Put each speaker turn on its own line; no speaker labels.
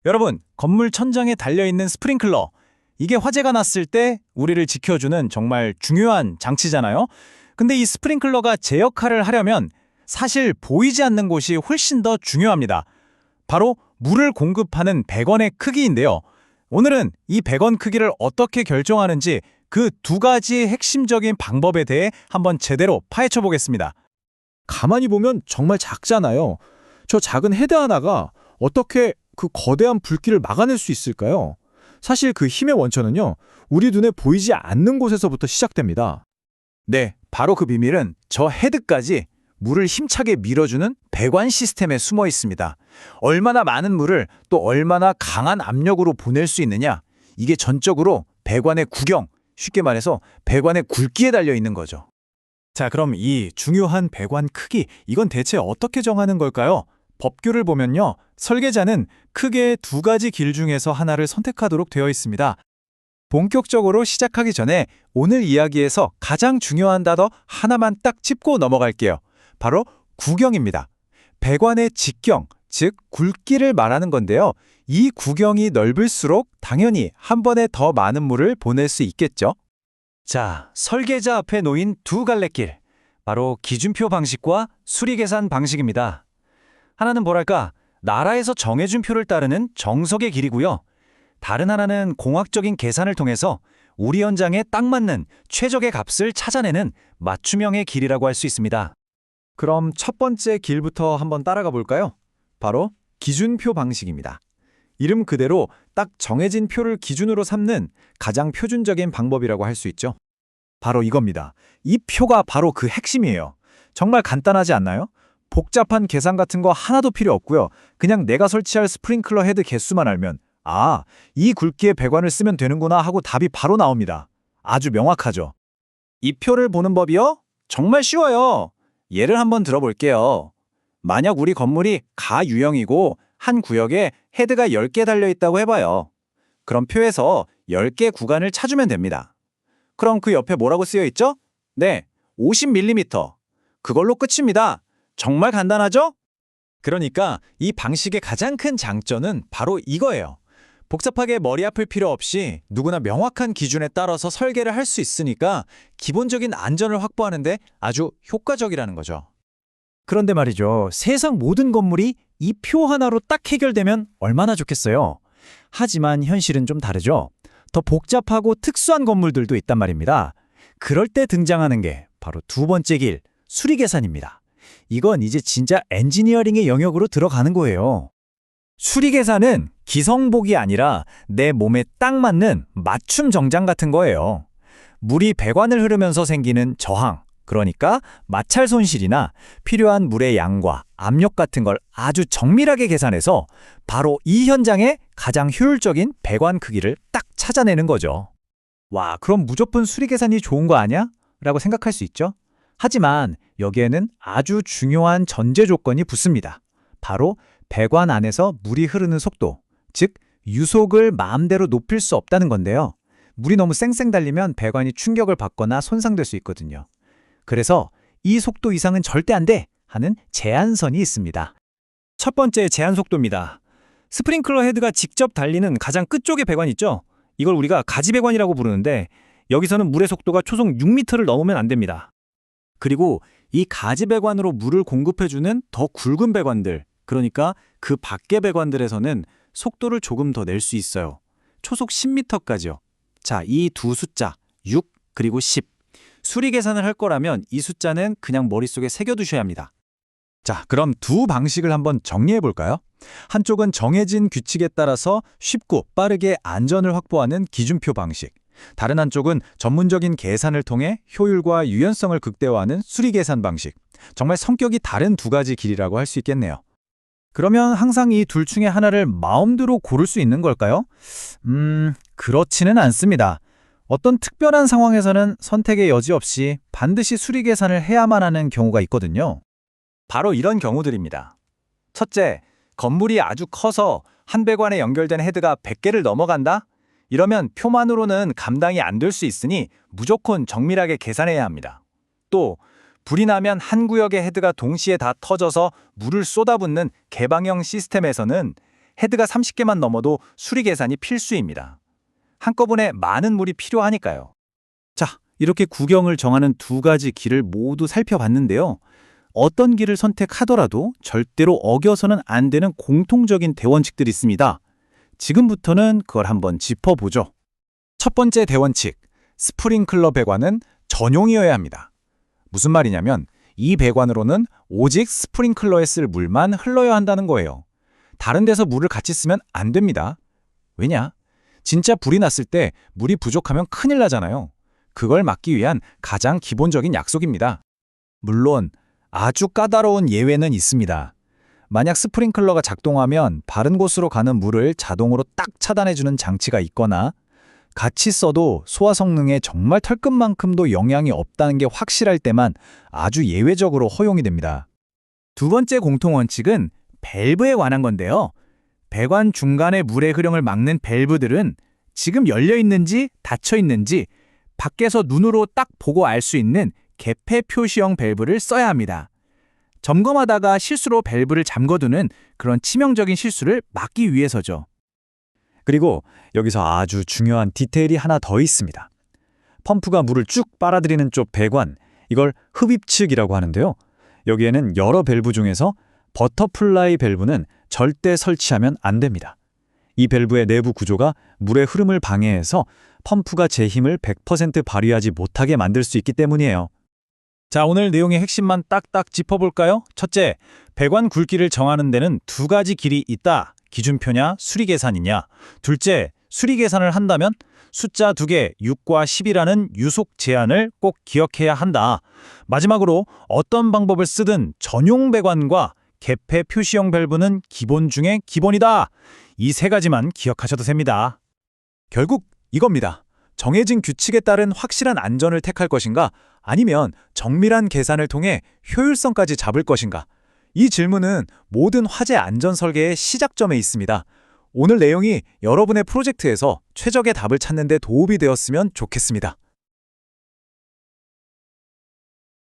여러분, 건물 천장에 달려있는 스프링클러. 이게 화재가 났을 때 우리를 지켜주는 정말 중요한 장치잖아요. 근데 이 스프링클러가 제 역할을 하려면 사실 보이지 않는 곳이 훨씬 더 중요합니다. 바로 물을 공급하는 배관의 크기인데요. 오늘은 이 배관 크기를 어떻게 결정하는지 그 두 가지 핵심적인 방법에 대해 한번 제대로 파헤쳐 보겠습니다.
가만히 보면 정말 작잖아요. 저 작은 헤드 하나가 어떻게 그 거대한 불길을 막아낼 수 있을까요? 사실 그 힘의 원천은요, 우리 눈에 보이지 않는 곳에서부터 시작됩니다.
네, 바로 그 비밀은 저 헤드까지 물을 힘차게 밀어주는 배관 시스템에 숨어 있습니다. 얼마나 많은 물을 또 얼마나 강한 압력으로 보낼 수 있느냐, 이게 전적으로 배관의 구경, 쉽게 말해서 배관의 굵기에 달려 있는 거죠. 자, 그럼 이 중요한 배관 크기, 이건 대체 어떻게 정하는 걸까요? 법규를 보면요, 설계자는 크게 두 가지 길 중에서 하나를 선택하도록 되어 있습니다. 본격적으로 시작하기 전에 오늘 이야기에서 가장 중요한 단어 하나만 딱 짚고 넘어갈게요. 바로 구경입니다. 배관의 직경, 즉 굵기를 말하는 건데요. 이 구경이 넓을수록 당연히 한 번에 더 많은 물을 보낼 수 있겠죠. 자, 설계자 앞에 놓인 두 갈래길. 바로 기준표 방식과 수리계산 방식입니다. 하나는 뭐랄까, 나라에서 정해준 표를 따르는 정석의 길이고요. 다른 하나는 공학적인 계산을 통해서 우리 현장에 딱 맞는 최적의 값을 찾아내는 맞춤형의 길이라고 할 수 있습니다. 그럼 첫 번째 길부터 한번 따라가 볼까요? 바로 기준표 방식입니다. 이름 그대로 딱 정해진 표를 기준으로 삼는 가장 표준적인 방법이라고 할 수 있죠. 바로 이겁니다. 이 표가 바로 그 핵심이에요. 정말 간단하지 않나요? 복잡한 계산 같은 거 하나도 필요 없고요. 그냥 내가 설치할 스프링클러 헤드 개수만 알면 이 굵기의 배관을 쓰면 되는구나 하고 답이 바로 나옵니다. 아주 명확하죠. 이 표를 보는 법이요? 정말 쉬워요. 예를 한번 들어볼게요. 만약 우리 건물이 가유형이고 한 구역에 헤드가 10개 달려있다고 해봐요. 그럼 표에서 10개 구간을 찾으면 됩니다. 그럼 그 옆에 뭐라고 쓰여 있죠? 네, 50mm. 그걸로 끝입니다. 정말 간단하죠? 그러니까 이 방식의 가장 큰 장점은 바로 이거예요. 복잡하게 머리 아플 필요 없이 누구나 명확한 기준에 따라서 설계를 할 수 있으니까 기본적인 안전을 확보하는데 아주 효과적이라는 거죠. 그런데 말이죠. 세상 모든 건물이 이 표 하나로 딱 해결되면 얼마나 좋겠어요. 하지만 현실은 좀 다르죠. 더 복잡하고 특수한 건물들도 있단 말입니다. 그럴 때 등장하는 게 바로 두 번째 길, 수리계산입니다. 이건 이제 진짜 엔지니어링의 영역으로 들어가는 거예요. 수리계산은 기성복이 아니라 내 몸에 딱 맞는 맞춤 정장 같은 거예요. 물이 배관을 흐르면서 생기는 저항, 그러니까 마찰 손실이나 필요한 물의 양과 압력 같은 걸 아주 정밀하게 계산해서 바로 이 현장의 가장 효율적인 배관 크기를 딱 찾아내는 거죠. 와, 그럼 무조건 수리계산이 좋은 거 아니야? 라고 생각할 수 있죠. 하지만 여기에는 아주 중요한 전제 조건이 붙습니다. 바로 배관 안에서 물이 흐르는 속도, 즉 유속을 마음대로 높일 수 없다는 건데요. 물이 너무 쌩쌩 달리면 배관이 충격을 받거나 손상될 수 있거든요. 그래서 이 속도 이상은 절대 안 돼 하는 제한선이 있습니다. 첫 번째 제한 속도입니다. 스프링클러 헤드가 직접 달리는 가장 끝쪽의 배관 있죠? 이걸 우리가 가지배관이라고 부르는데 여기서는 물의 속도가 초속 6m를 넘으면 안 됩니다. 그리고 이 가지배관으로 물을 공급해주는 더 굵은 배관들, 그러니까 그 밖의 배관들에서는 속도를 조금 더 낼 수 있어요. 초속 10m까지요. 자, 이 두 숫자 6 그리고 10. 수리 계산을 할 거라면 이 숫자는 그냥 머릿속에 새겨두셔야 합니다. 자, 그럼 두 방식을 한번 정리해 볼까요? 한쪽은 정해진 규칙에 따라서 쉽고 빠르게 안전을 확보하는 기준표 방식. 다른 한쪽은 전문적인 계산을 통해 효율과 유연성을 극대화하는 수리 계산 방식. 정말 성격이 다른 두 가지 길이라고 할 수 있겠네요. 그러면 항상 이 둘 중에 하나를 마음대로 고를 수 있는 걸까요? 그렇지는 않습니다. 어떤 특별한 상황에서는 선택의 여지 없이 반드시 수리 계산을 해야만 하는 경우가 있거든요. 바로 이런 경우들입니다. 첫째, 건물이 아주 커서 한 배관에 연결된 헤드가 100개를 넘어간다? 이러면 표만으로는 감당이 안 될 수 있으니 무조건 정밀하게 계산해야 합니다. 또 불이 나면 한 구역의 헤드가 동시에 다 터져서 물을 쏟아붓는 개방형 시스템에서는 헤드가 30개만 넘어도 수리 계산이 필수입니다. 한꺼번에 많은 물이 필요하니까요. 자, 이렇게 구경을 정하는 두 가지 길을 모두 살펴봤는데요. 어떤 길을 선택하더라도 절대로 어겨서는 안 되는 공통적인 대원칙들이 있습니다. 지금부터는 그걸 한번 짚어보죠. 첫 번째 대원칙, 스프링클러 배관은 전용이어야 합니다. 무슨 말이냐면 이 배관으로는 오직 스프링클러에 쓸 물만 흘러야 한다는 거예요. 다른 데서 물을 같이 쓰면 안 됩니다. 왜냐? 진짜 불이 났을 때 물이 부족하면 큰일 나잖아요. 그걸 막기 위한 가장 기본적인 약속입니다. 물론 아주 까다로운 예외는 있습니다. 만약 스프링클러가 작동하면 바른 곳으로 가는 물을 자동으로 딱 차단해주는 장치가 있거나 같이 써도 소화 성능에 정말 털끝만큼도 영향이 없다는 게 확실할 때만 아주 예외적으로 허용이 됩니다. 두 번째 공통원칙은 밸브에 관한 건데요. 배관 중간에 물의 흐름을 막는 밸브들은 지금 열려 있는지 닫혀 있는지 밖에서 눈으로 딱 보고 알 수 있는 개폐 표시형 밸브를 써야 합니다. 점검하다가 실수로 밸브를 잠궈두는 그런 치명적인 실수를 막기 위해서죠.
그리고 여기서 아주 중요한 디테일이 하나 더 있습니다. 펌프가 물을 쭉 빨아들이는 쪽 배관, 이걸 흡입측이라고 하는데요. 여기에는 여러 밸브 중에서 버터플라이 밸브는 절대 설치하면 안 됩니다. 이 밸브의 내부 구조가 물의 흐름을 방해해서 펌프가 제 힘을 100% 발휘하지 못하게 만들 수 있기 때문이에요.
자, 오늘 내용의 핵심만 딱딱 짚어볼까요? 첫째, 배관 굵기를 정하는 데는 두 가지 길이 있다. 기준표냐, 수리 계산이냐. 둘째, 수리 계산을 한다면 숫자 2개, 6과 10이라는 유속 제한을 꼭 기억해야 한다. 마지막으로 어떤 방법을 쓰든 전용 배관과 개폐 표시형 밸브는 기본 중에 기본이다. 이 세 가지만 기억하셔도 됩니다. 결국 이겁니다. 정해진 규칙에 따른 확실한 안전을 택할 것인가, 아니면 정밀한 계산을 통해 효율성까지 잡을 것인가. 이 질문은 모든 화재 안전 설계의 시작점에 있습니다. 오늘 내용이 여러분의 프로젝트에서 최적의 답을 찾는 데 도움이 되었으면 좋겠습니다.